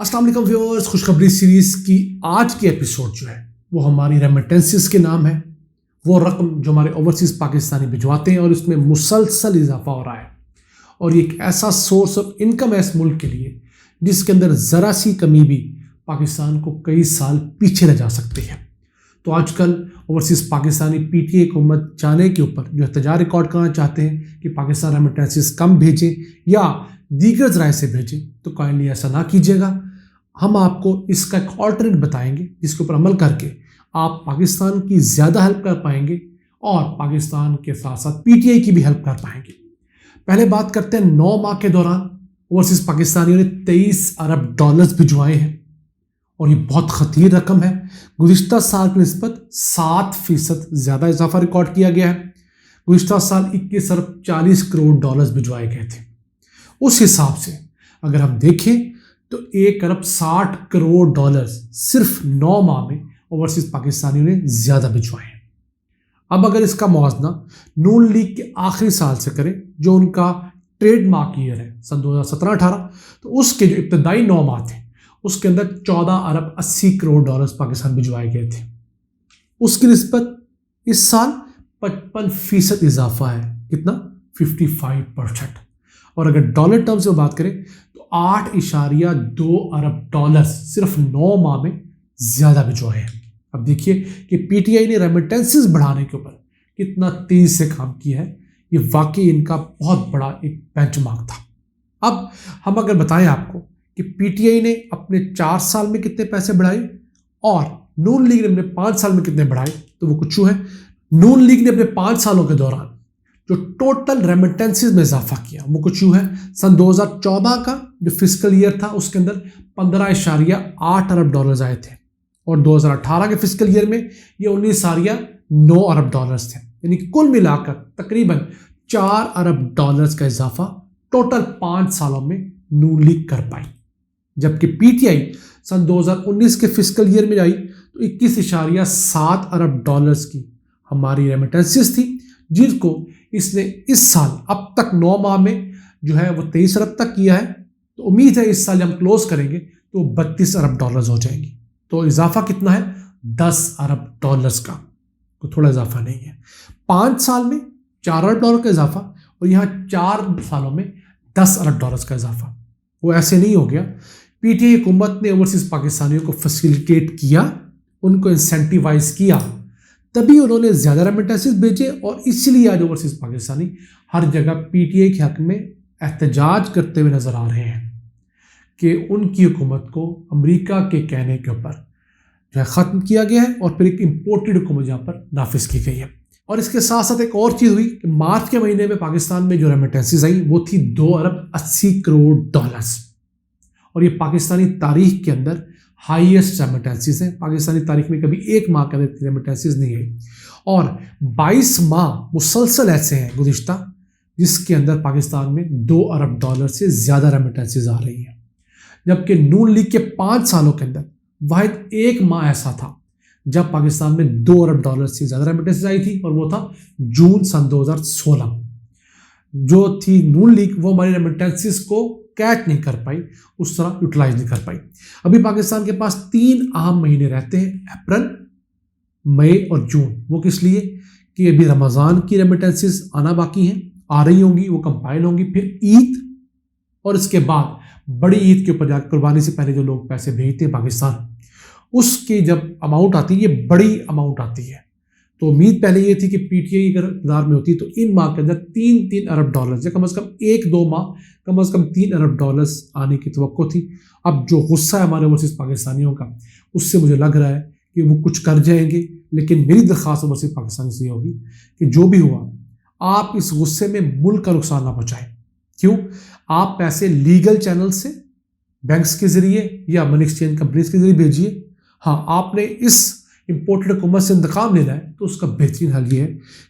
अस्सलाम वालेकुम व्यूअर्स, खुशखबरी सीरीज़ की आज की एपिसोड जो है वो हमारी रेमिटेंसेस के नाम है। वो रकम जो हमारे ओवरसीज़ पाकिस्तानी भिजवाते हैं और इसमें मुसलसल इजाफा हो रहा है और ये एक ऐसा सोर्स ऑफ इनकम है इस मुल्क के लिए जिसके अंदर ज़रा सी कमी भी पाकिस्तान को कई साल पीछे ले जा सकती है। तो आजकल ओवरसीज़ पाकिस्तानी पीटीआई हुकूमत जाने के ऊपर जो एहतजाज रिकॉर्ड करना चाहते हैं कि पाकिस्तान रेमिटेंसेस कम भेजें या दीगर ज़राए से भेजें, तो काइंडली ऐसा ना कीजिएगा। हम आपको इसका एक ऑल्टरनेट बताएंगे जिसके ऊपर अमल करके आप पाकिस्तान की ज़्यादा हेल्प कर पाएंगे और पाकिस्तान के साथ साथ पीटीआई की भी हेल्प कर पाएंगे। पहले बात करते हैं 9 माह के दौरान ओवरसीज़ पाकिस्तानियों ने 23 अरब डॉलर्स भिजवाए हैं और ये बहुत ख़तीर रकम है। गुज़िश्ता साल की निस्बत 7% ज़्यादा इजाफा रिकॉर्ड किया गया है। गुज़िश्ता साल 21 अरब 40 करोड़ डॉलर्स भिजवाए गए थे। उस हिसाब से अगर हम देखें तो 1 अरब 60 करोड़ डॉलर्स सिर्फ 9 माह में ओवरसीज़ पाकिस्तानियों ने ज़्यादा भिजवाए हैं। अब अगर इसका मुआवजा नून लीग के आखिरी साल से करें जो उनका ट्रेडमार्क ईयर है सन 2017-18, तो उसके जो इब्तदाई 9 माह थे उसके अंदर 14 अरब 80 करोड़ डॉलर्स पाकिस्तान भिजवाए गए थे। उसकी निस्बत इस साल 55% इजाफा है। कितना? 55%। और अगर डॉलर टर्म्स में बात करें तो 8.2 अरब डॉलर्स सिर्फ 9 माह में ज़्यादा भिजवाए हैं। अब देखिए कि पीटीआई ने रेमिटेंसेस बढ़ाने के ऊपर कितना तेज़ी से काम किया है। ये वाकई इनका बहुत बड़ा एक बेंचमार्क था। अब हम अगर बताएं आपको कि पीटीआई ने अपने 4 साल में कितने पैसे बढ़ाए और नून लीग ने अपने 5 साल में कितने बढ़ाए, तो वो कुछ है। नून लीग ने अपने 5 सालों के दौरान जो टोटल रेमिटेंसेस में इजाफा किया वो कुछ यूँ है। सन 2014 का जो फिस्कल ईयर था उसके अंदर 15.8 अरब डॉलर्स आए थे और 2018 के फिस्कल ईयर में ये 19.9 अरब डॉलर्स थे। यानी कुल मिलाकर तकरीबन 4 अरब डॉलर्स का इजाफा टोटल 5 सालों में नून लीग कर पाई। जबकि पीटीआई सन 2019 के फिस्कल ईयर में आई तो 21.7 अरब डॉलर्स की हमारी रेमिटेंसेस थी, जिनको इसने इस साल अब तक 9 माह में जो है वो 23 अरब तक किया है। तो उम्मीद है इस साल जब हम क्लोज करेंगे तो 32 अरब डॉलर्स हो जाएंगी। तो इजाफा कितना है? 10 अरब डॉलर्स का, तो थोड़ा इजाफा नहीं है। 5 साल में 4 अरब डॉलर का इजाफा और यहाँ 4 सालों में 10 अरब डॉलर्स का इजाफा। वो ऐसे नहीं हो गया। पीटीआई हुकूमत ने ओवरसीज़ पाकिस्तानियों को फैसिलिटेट किया, उनको इंसेंटिवाइज किया, तभी उन्होंने ज़्यादा रेमिटेंसेस भेजे और इसलिए आज ओवरसीज़ पाकिस्तानी हर जगह पीटीआई के हक में एहतजाज करते हुए नज़र आ रहे हैं कि उनकी हुकूमत को अमेरिका के कहने के ऊपर जो है ख़त्म किया गया है और फिर एक इम्पोर्टेड हुकूमत यहाँ पर नाफिज की गई है। और इसके साथ साथ एक और चीज़ हुई कि मार्च के महीने में पाकिस्तान में जो रेमिटेंसेस आई वो थी 2 अरब 80 करोड़ डॉलर्स और ये पाकिस्तानी तारीख के अंदर हाईएस्ट रेमिटेंसेस हैं। पाकिस्तानी तारीख में कभी एक माह के अंदर रेमिटेंसेस नहीं आई और 22 माह मुसलसल ऐसे हैं गुज़िश्ता जिसके अंदर पाकिस्तान में 2 अरब डॉलर से ज़्यादा रेमिटेंसेस आ रही हैं। जबकि नून लीग के 5 सालों के अंदर वाहिद एक माह ऐसा था जब पाकिस्तान में 2 अरब डॉलर से ज़्यादा रेमिटेंसेस आई थी और वो था जून सन 2016। जो थी नून लीग वो हमारी रेमिटेंसेस को कैच नहीं कर पाई, उस तरह यूटिलाइज नहीं कर पाई। अभी पाकिस्तान के पास 3 अहम महीने रहते हैं, अप्रैल, मई और जून। वो किस लिए कि अभी रमज़ान की रेमिटेंसेस आना बाकी हैं, आ रही होंगी, वो कंपाइल होंगी, फिर ईद और इसके बाद बड़ी ईद के ऊपर जाकर कुर्बानी से पहले जो लोग पैसे भेजते हैं पाकिस्तान, उसकी जब अमाउंट आती है ये बड़ी अमाउंट आती है। तो उम्मीद पहले ये थी कि पीटीआई अगर इक़्तिदार में होती तो इन माह के अंदर 3 अरब डॉलर्स या कम से कम 1-2 माह कम से कम 3 अरब डॉलर्स आने की तवक्को थी। अब जो गुस्सा है हमारे ओवरसीज़ पाकिस्तानियों का, उससे मुझे लग रहा है कि वो कुछ कर जाएंगे। लेकिन मेरी दरख्वास्त ओवरसीज़ पाकिस्तानी से ये होगी कि जो भी हुआ आप इस गुस्से में मुल्क का नुकसान ना पहुँचाएं। क्यों? आप पैसे लीगल चैनल से बैंक्स के ज़रिए या मनी एक्सचेंज कंपनीज के ज़रिए भेजिए। हाँ, आपने इस इम्पोर्टेड हुकूमत से इंतकाम लेना है तो उसका बेहतरीन हल ये है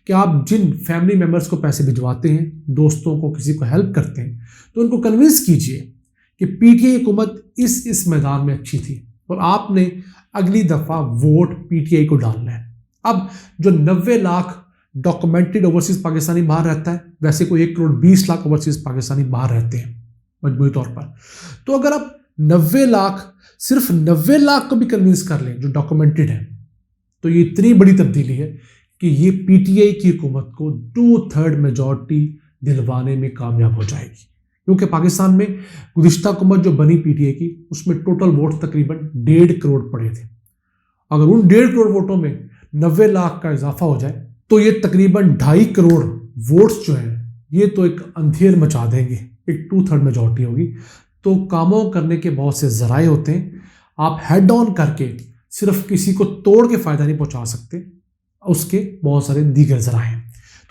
कि आप जिन फैमिली मेम्बर्स को पैसे भिजवाते हैं, दोस्तों को, किसी को हेल्प करते हैं, तो उनको कन्विंस कीजिए कि पीटीआई हुकूमत इस मैदान में अच्छी थी और आपने अगली दफ़ा वोट पीटीआई को डालना है। अब जो 90 लाख डॉक्यूमेंटेड ओवरसीज़ पाकिस्तानी बाहर रहता है, वैसे कोई 1 करोड़ 20 लाख ओवरसीज़ पाकिस्तानी बाहर रहते हैं मजमूई तौर पर। तो अगर आप 90 लाख, सिर्फ 90 लाख को भी कन्विंस कर लें जो डॉक्यूमेंटेड है, तो ये इतनी बड़ी तब्दीली है कि ये पीटीआई की हुकूमत को 2/3 मेजॉरिटी दिलवाने में कामयाब हो जाएगी। क्योंकि पाकिस्तान में गुज़िश्ता हुकूमत जो बनी पीटीआई की, उसमें टोटल वोट तकरीबन 1.5 करोड़ पड़े थे। अगर उन 1.5 करोड़ वोटों में 90 लाख का इजाफा हो जाए तो ये तकरीबन 2.5 करोड़ वोट्स जो हैं ये तो एक अंधेर मचा देंगे, एक 2/3 मेजॉरिटी होगी। तो कामों करने के बहुत से ज़राए होते हैं, आप हेड ऑन करके सिर्फ किसी को तोड़ के फ़ायदा नहीं पहुंचा सकते, उसके बहुत सारे दीगर ज़राए हैं।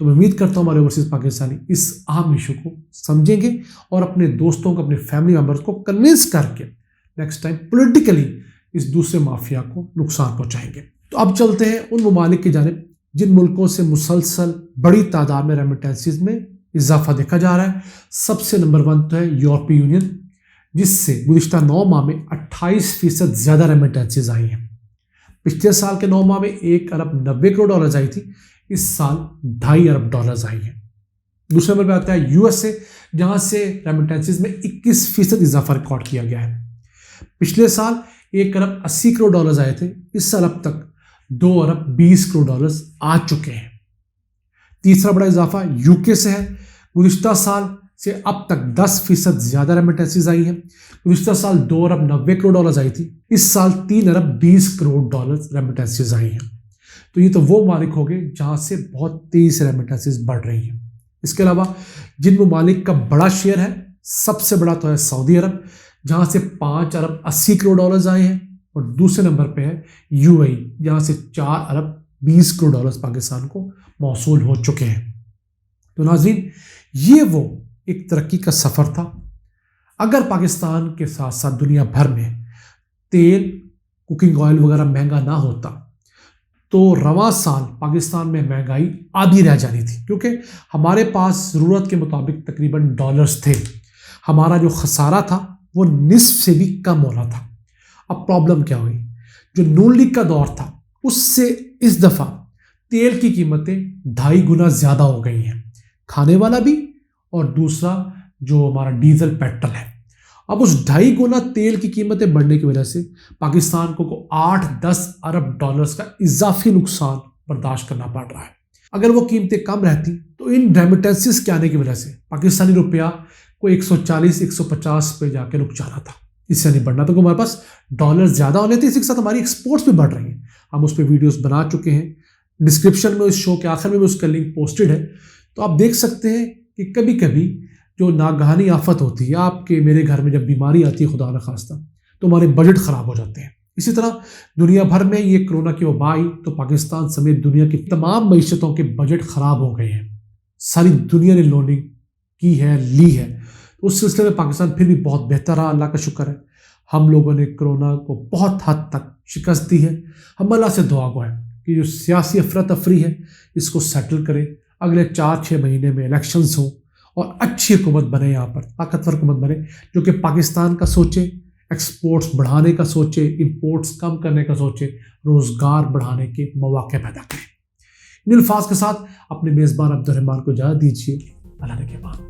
तो मैं उम्मीद करता हूँ हमारे ओवरसीज़ पाकिस्तानी इस अहम इशू को समझेंगे और अपने दोस्तों को, अपने फैमिली मेम्बर्स को कन्विंस करके नेक्स्ट टाइम पॉलिटिकली इस दूसरे माफिया को नुकसान पहुंचाएंगे। तो अब चलते हैं उन ममालिक की जानिब जिन मुल्कों से मुसलसल बड़ी तादाद में रेमिटेंसेस में इजाफा देखा जा रहा है। सबसे नंबर 1 तो है यूरोपीय यूनियन, जिससे गुज़िश्ता 9 माह में 28% ज़्यादा रेमिटेंसेस आई हैं। पिछले साल के 9 माह में $1.90 आई थी, इस साल $2.5 अरब आई है। दूसरे नंबर पर आता है यूएसए, जहां से रेमिटेंसेस में 21% इजाफा रिकॉर्ड किया गया है। पिछले साल $1.80 आए थे, इस साल अब तक $2.20 आ चुके हैं। तीसरा बड़ा इजाफा यूके से है, गुज़िश्ता साल से अब तक 10% ज़्यादा रेमिटेंसेस आई हैं। गुज़िश्ता साल $2.90 आई थी, इस साल $3.20 रेमिटेंसेस आई हैं। तो ये तो वो ममालिक हो गए जहाँ से बहुत तेज़ी से रेमिटेंसेस बढ़ रही हैं। इसके अलावा जिन ममालिक का बड़ा शेयर है, सबसे बड़ा तो है सऊदी अरब, जहाँ से $5.80 आए हैं, और दूसरे नंबर पे है यूएई, जहाँ से $4.20 पाकिस्तान को मौसूल हो चुके हैं। तो नाज़रीन, ये वो एक तरक्की का सफ़र था। अगर पाकिस्तान के साथ साथ दुनिया भर में तेल, कुकिंग ऑयल वगैरह महंगा ना होता तो रवां साल पाकिस्तान में महंगाई आधी रह जानी थी, क्योंकि हमारे पास ज़रूरत के मुताबिक तकरीबन डॉलर्स थे। हमारा जो खसारा था वो निस्फ से भी कम होना था। अब प्रॉब्लम क्या हुई, जो नून लीग का दौर था उससे इस दफ़ा तेल की कीमतें 2.5 गुना ज़्यादा हो गई हैं, खाने वाला भी और दूसरा जो हमारा डीजल पेट्रोल है। अब उस 2.5 गुना तेल की कीमतें बढ़ने की वजह से पाकिस्तान को 8-10 अरब डॉलर्स का इजाफी नुकसान बर्दाश्त करना पड़ रहा है। अगर वो कीमतें कम रहती तो इन रेमिटेंसेस के आने की वजह से पाकिस्तानी रुपया को 140-150 पे जाके रुक जाना था, इससे नहीं बढ़ना। तो हमारे पास डॉलर ज़्यादा होने थे, इसी के साथ हमारी एक्सपोर्ट्स भी बढ़ रही हैं। हम उस पर वीडियोस बना चुके हैं, डिस्क्रिप्शन में इस शो के आखिर में भी उसका लिंक पोस्टेड है, तो आप देख सकते हैं कि कभी कभी जो नागहानी आफत होती है, आपके मेरे घर में जब बीमारी आती है खुदा न खास्ता, तो हमारे बजट ख़राब हो जाते हैं। इसी तरह दुनिया भर में ये कोरोना की वबा आई तो पाकिस्तान समेत दुनिया की तमाम मईशतों के बजट ख़राब हो गए हैं। सारी दुनिया ने लोनिंग की है, ली है। तो उस सिलसिले में पाकिस्तान फिर भी बहुत बेहतर रहा, अल्लाह का शुक्र है। हम लोगों ने कोरोना को बहुत हद तक शिकस्त दी है। हम अल्लाह से दुआ गो है कि जो सियासी अफरा तफरी है इसको सेटल करे, अगले 4-6 महीने में इलेक्शंस हों और अच्छी हुकूमत बने, यहाँ पर ताकतवर हुकूमत बने जो कि पाकिस्तान का सोचे, एक्सपोर्ट्स बढ़ाने का सोचे, इंपोर्ट्स कम करने का सोचे, रोज़गार बढ़ाने के मौके पैदा करें। इन अल्फाज के साथ अपने मेज़बान अब्दुल रहमान को इजाज़त दीजिए। अल्लाह के बाद।